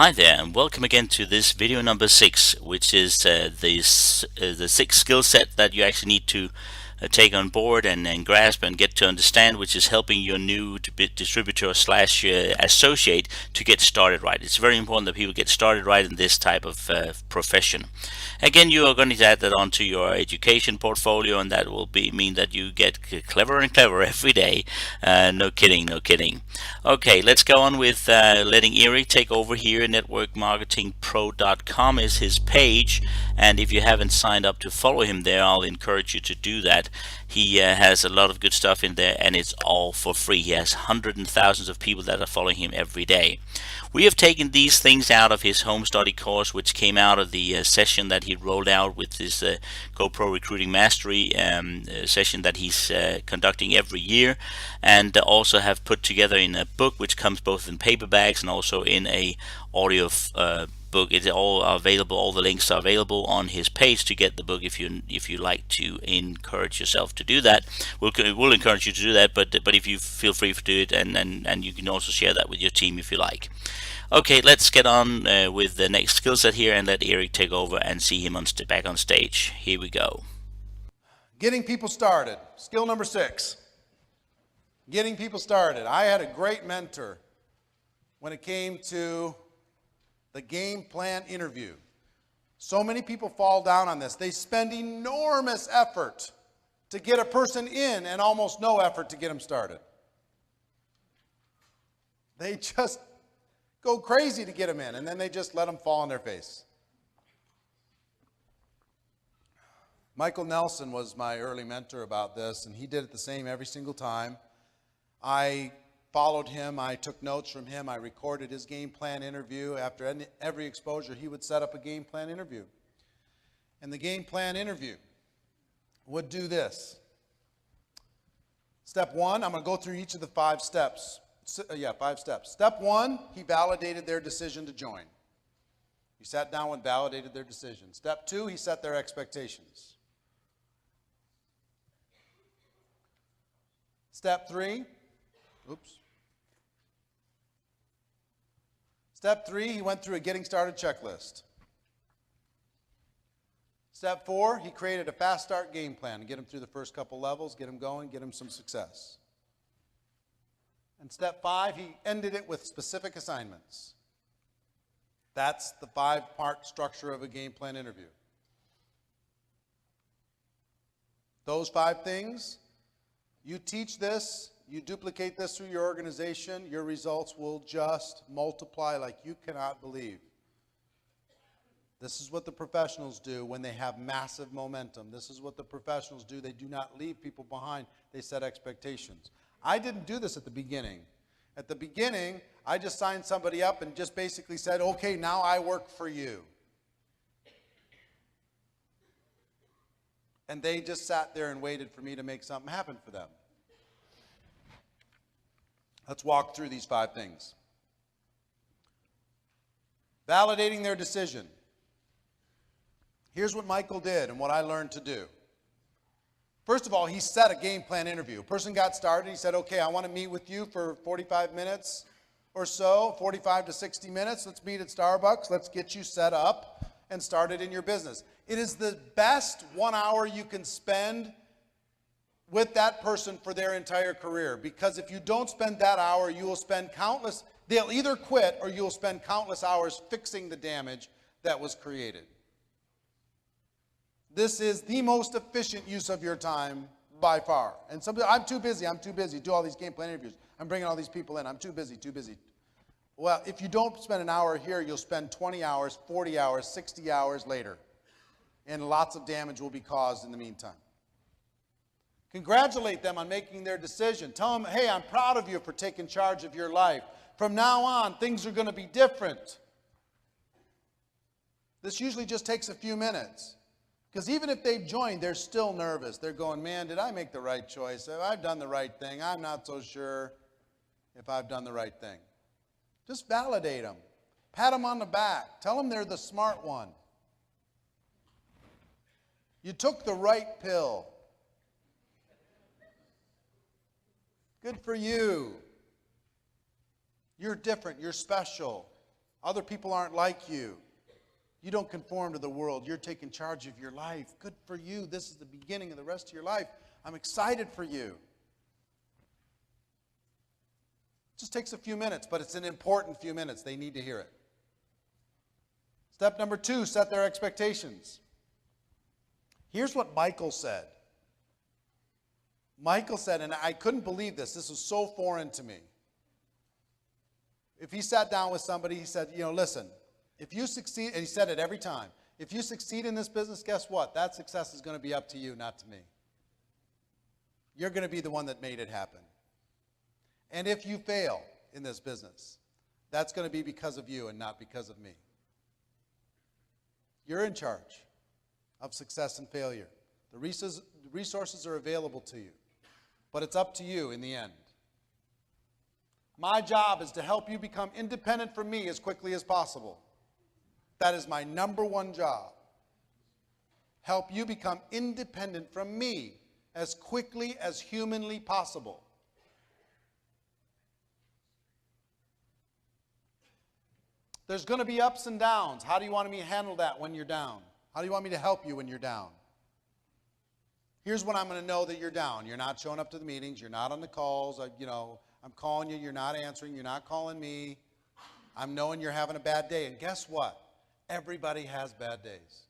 Hi there, and welcome again to this video number 6, which is the 6 skill set that you actually need to take on board and grasp and get to understand, which is helping your new distributor slash associate to get started right. It's very important that people get started right in this type of profession. Again, you are going to add that onto your education portfolio, and that will mean that you get cleverer and cleverer every day. No kidding, no kidding. Okay, let's go on with letting Eric take over here. Networkmarketingpro.com is his page, and if you haven't signed up to follow him there, I'll encourage you to do that. He has a lot of good stuff in there, and it's all for free. He has hundreds and thousands of people that are following him every day. We have taken these things out of his home study course, which came out of the session that he rolled out with his GoPro Recruiting Mastery session that he's conducting every year, and also have put together in a book which comes both in paperbacks and also in a audio book. It's all available. All the links are available on his page to get the book if you like to encourage yourself to do that. We'll encourage you to do that, but if you feel free to do it, and you can also share that with your team if you like. Okay, let's get on with the next skill set here and let Eric take over and see him back on stage. Here we go. Getting people started. Skill number 6. Getting people started. I had a great mentor when it came to the game plan interview. So many people fall down on this. They spend enormous effort to get a person in and almost no effort to get them started. They just go crazy to get them in, and then they just let them fall on their face. Michael Nelson was my early mentor about this, and he did it the same every single time. I followed him. I took notes from him. I recorded his game plan interview. After every exposure, he would set up a game plan interview. And the game plan interview would do this. Step 1, I'm going to go through each of the 5 steps. 5 steps. Step 1, he validated their decision to join. He sat down and validated their decision. Step 2, he set their expectations. Step 3, Step 3, he went through a getting started checklist. Step 4, he created a fast start game plan to get him through the first couple levels, get him going, get him some success. And step 5, he ended it with specific assignments. That's the 5-part structure of a game plan interview. Those 5 things, you teach this, you duplicate this through your organization, your results will just multiply like you cannot believe. This is what the professionals do when they have massive momentum. This is what the professionals do. They do not leave people behind. They set expectations. I didn't do this at the beginning. At the beginning, I just signed somebody up and just basically said, okay, now I work for you. And they just sat there and waited for me to make something happen for them. Let's walk through these 5 things. Validating their decision. Here's what Michael did and what I learned to do. First of all, he set a game plan interview. A person got started. He said, okay, I want to meet with you for 45 minutes or so, 45 to 60 minutes. Let's meet at Starbucks. Let's get you set up and started in your business. It is the best 1 hour you can spend with that person for their entire career, because if you don't spend that hour, you will spend they'll either quit or you'll spend countless hours fixing the damage that was created. This is the most efficient use of your time by far. And I'm too busy to do all these game plan interviews. I'm bringing all these people in. I'm too busy. Well, if you don't spend an hour here, you'll spend 20 hours, 40 hours, 60 hours later. And lots of damage will be caused in the meantime. Congratulate them on making their decision. Tell them, hey, I'm proud of you for taking charge of your life. From now on, things are going to be different. This usually just takes a few minutes. Because even if they've joined, they're still nervous. They're going, man, did I make the right choice? Have I done the right thing? I'm not so sure if I've done the right thing. Just validate them. Pat them on the back. Tell them they're the smart one. You took the right pill. Good for you. You're different. You're special. Other people aren't like you. You don't conform to the world. You're taking charge of your life. Good for you. This is the beginning of the rest of your life. I'm excited for you. It just takes a few minutes, but it's an important few minutes. They need to hear it. Step number 2, set their expectations. Here's what Michael said. Michael said, and I couldn't believe this. This was so foreign to me. If he sat down with somebody, he said, listen, if you succeed, and he said it every time, if you succeed in this business, guess what? That success is going to be up to you, not to me. You're going to be the one that made it happen. And if you fail in this business, that's going to be because of you and not because of me. You're in charge of success and failure. The resources are available to you, but it's up to you in the end. My job is to help you become independent from me as quickly as possible. That is my number one job. Help you become independent from me as quickly as humanly possible. There's going to be ups and downs. How do you want me to handle that when you're down? How do you want me to help you when you're down? Here's when I'm going to know that you're down. You're not showing up to the meetings. You're not on the calls. I'm calling you. You're not answering. You're not calling me. I'm knowing you're having a bad day. And guess what? Everybody has bad days.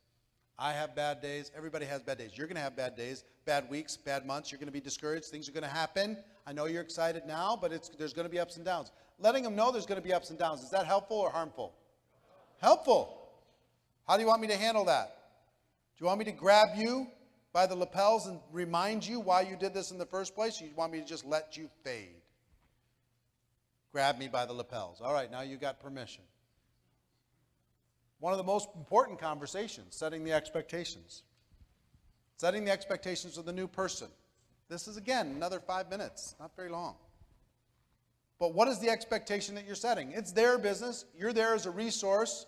I have bad days. Everybody has bad days. You're going to have bad days, bad weeks, bad months. You're going to be discouraged. Things are going to happen. I know you're excited now, but there's going to be ups and downs. Letting them know there's going to be ups and downs. Is that helpful or harmful? Helpful. How do you want me to handle that? Do you want me to grab you by the lapels and remind you why you did this in the first place? Or you want me to just let you fade? Grab me by the lapels. All right, now you got permission. One of the most important conversations, setting the expectations. Setting the expectations of the new person. This is, again, another 5 minutes, not very long. But what is the expectation that you're setting? It's their business. You're there as a resource.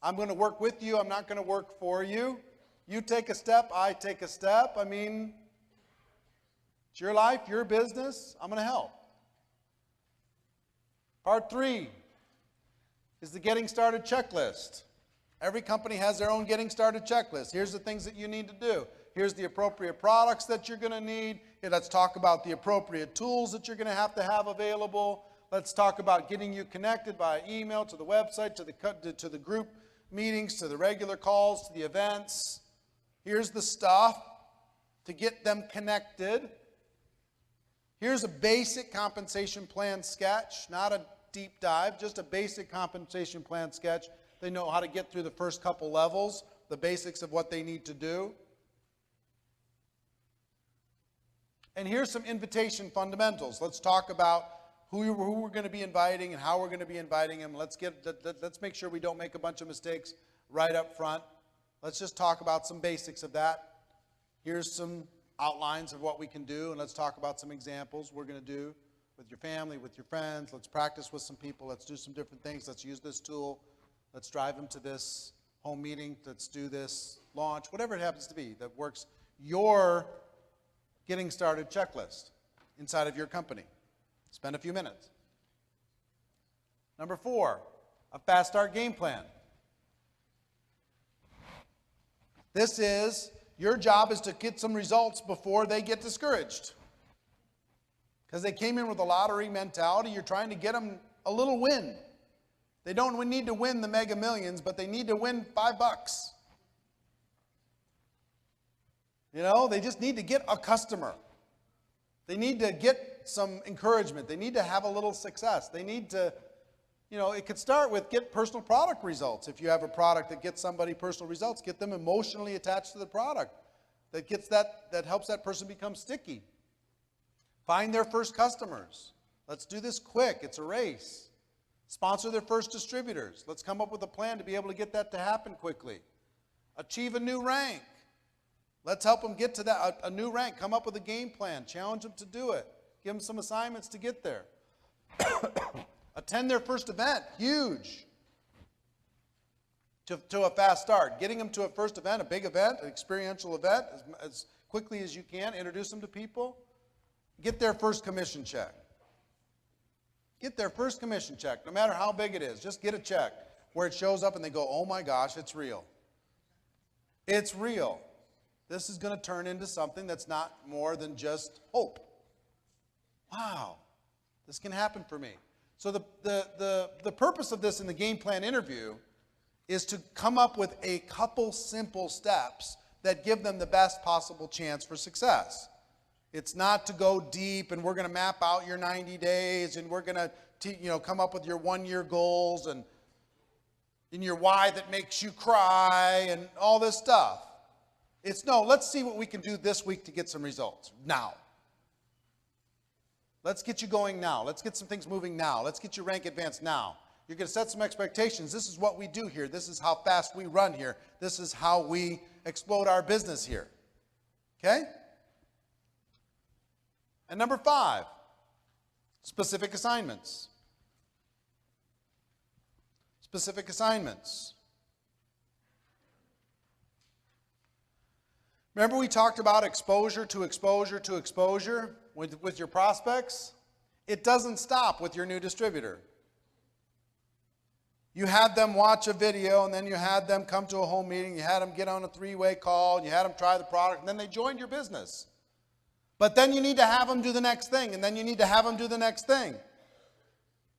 I'm going to work with you. I'm not going to work for you. You take a step, I take a step. It's your life, your business. I'm going to help. Part 3 is the getting started checklist. Every company has their own getting started checklist. Here's the things that you need to do. Here's the appropriate products that you're going to need. Here, let's talk about the appropriate tools that you're going to have available. Let's talk about getting you connected by email, to the website, to the group meetings, to the regular calls, to the events. Here's the stuff to get them connected. Here's a basic compensation plan sketch, not a deep dive, just a basic compensation plan sketch. They know how to get through the first couple levels, the basics of what they need to do. And here's some invitation fundamentals. Let's talk about who we're going to be inviting and how we're going to be inviting them. Let's make sure we don't make a bunch of mistakes right up front. Let's just talk about some basics of that. Here's some outlines of what we can do, and let's talk about some examples we're going to do with your family, with your friends. Let's practice with some people. Let's do some different things. Let's use this tool. Let's drive them to this home meeting. Let's do this launch, whatever it happens to be that works. Your getting started checklist inside of your company. Spend a few minutes. Number 4, a fast start game plan. This is, your job is to get some results before they get discouraged. Because they came in with a lottery mentality, you're trying to get them a little win. They don't need to win the Mega Millions, but they need to win $5. They just need to get a customer. They need to get some encouragement. They need to have a little success. They need to, it could start with get personal product results. If you have a product that gets somebody personal results, get them emotionally attached to the product. That helps that person become sticky. Find their first customers. Let's do this quick. It's a race. Sponsor their first distributors. Let's come up with a plan to be able to get that to happen quickly. Achieve a new rank. Let's help them get to that, a new rank. Come up with a game plan. Challenge them to do it. Give them some assignments to get there. Attend their first event. Huge. To a fast start. Getting them to a first event, a big event, an experiential event, as quickly as you can. Introduce them to people. Get their first commission check. Get their first commission check, no matter how big it is. Just get a check. where it shows up and they go, oh my gosh, it's real. It's real. This is going to turn into something that's not more than just hope. Wow, this can happen for me. So the purpose of this in the game plan interview is to come up with a couple simple steps that give them the best possible chance for success. It's not to go deep and we're going to map out your 90 days and we're going to come up with your 1-year goals and your why that makes you cry and all this stuff. It's no, let's see what we can do this week to get some results now. Let's get you going now. Let's get some things moving now. Let's get your rank advanced now. You're going to set some expectations. This is what we do here. This is how fast we run here. This is how we explode our business here. Okay? And number 5, specific assignments. Specific assignments. Remember we talked about exposure to exposure to exposure with your prospects? It doesn't stop with your new distributor. You had them watch a video, and then you had them come to a home meeting, you had them get on a 3-way call, and you had them try the product, and then they joined your business. But then you need to have them do the next thing, and then you need to have them do the next thing.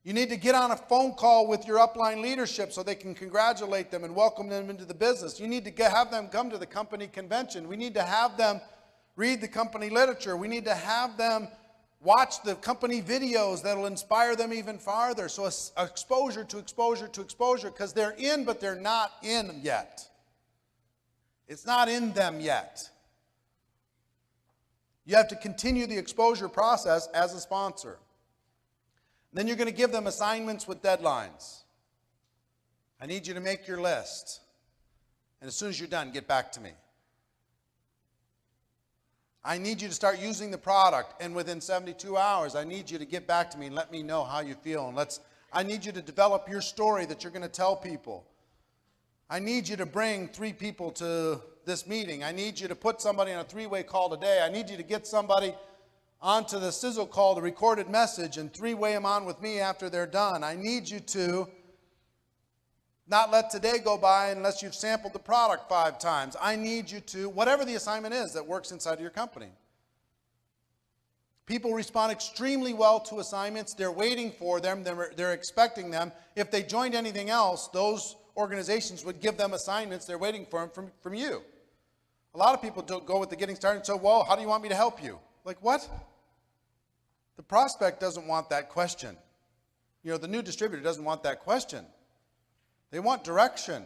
You need to get on a phone call with your upline leadership so they can congratulate them and welcome them into the business. You need to have them come to the company convention. We need to have them read the company literature. We need to have them watch the company videos that will inspire them even farther. So exposure to exposure to exposure, because they're in, but they're not in yet. It's not in them yet. You have to continue the exposure process as a sponsor. Then you're going to give them assignments with deadlines. I need you to make your list. And as soon as you're done, get back to me. I need you to start using the product, and within 72 hours, I need you to get back to me and let me know how you feel. And I need you to develop your story that you're going to tell people. I need you to bring 3 people to this meeting. I need you to put somebody on a 3-way call today. I need you to get somebody onto the sizzle call, the recorded message, and 3-way them on with me after they're done. I need you to not let today go by unless you've sampled the product 5 times. I need you to, whatever the assignment is that works inside of your company. People respond extremely well to assignments. They're waiting for them. They're expecting them. If they joined anything else, those organizations would give them assignments. They're waiting for them from you. A lot of people don't go with the getting started and say, well, how do you want me to help you? Like, what? The prospect doesn't want that question. The new distributor doesn't want that question. They want direction.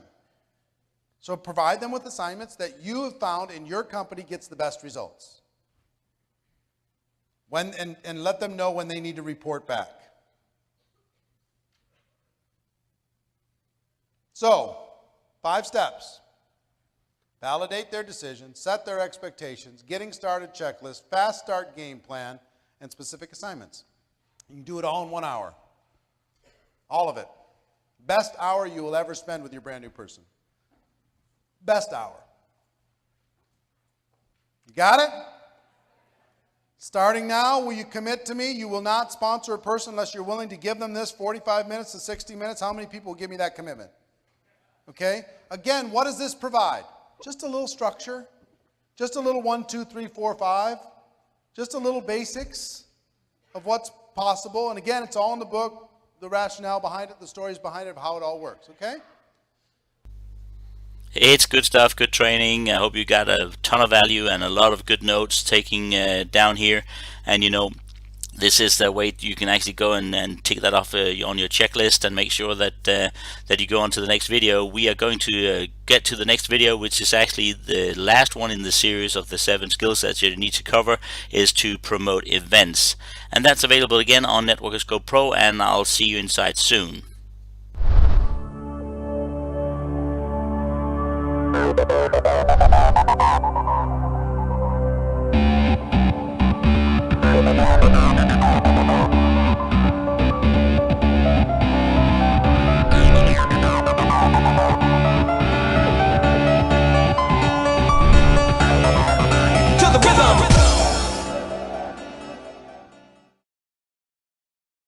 So provide them with assignments that you have found in your company gets the best results. And let them know when they need to report back. So, 5 steps. Validate their decision, set their expectations, getting started checklist, fast start game plan, and specific assignments. You can do it all in 1 hour. All of it. Best hour you will ever spend with your brand new person. Best hour. You got it? Starting now, will you commit to me? You will not sponsor a person unless you're willing to give them this 45 minutes to 60 minutes. How many people will give me that commitment? Okay? Again, what does this provide? Just a little structure. Just a little 1, 2, 3, 4, 5. Just a little basics of what's possible. And again, it's all in the book, the rationale behind it, the stories behind it, of how it all works. Okay? It's good stuff, good training. I hope you got a ton of value and a lot of good notes taking down here. And this is the way you can actually go and tick that off on your checklist and make sure that that you go on to the next video. We are going to get to the next video, which is actually the last one in the series of the 7 skill sets you need to cover, is to promote events. And that's available again on Networkers Go Pro, and I'll see you inside soon.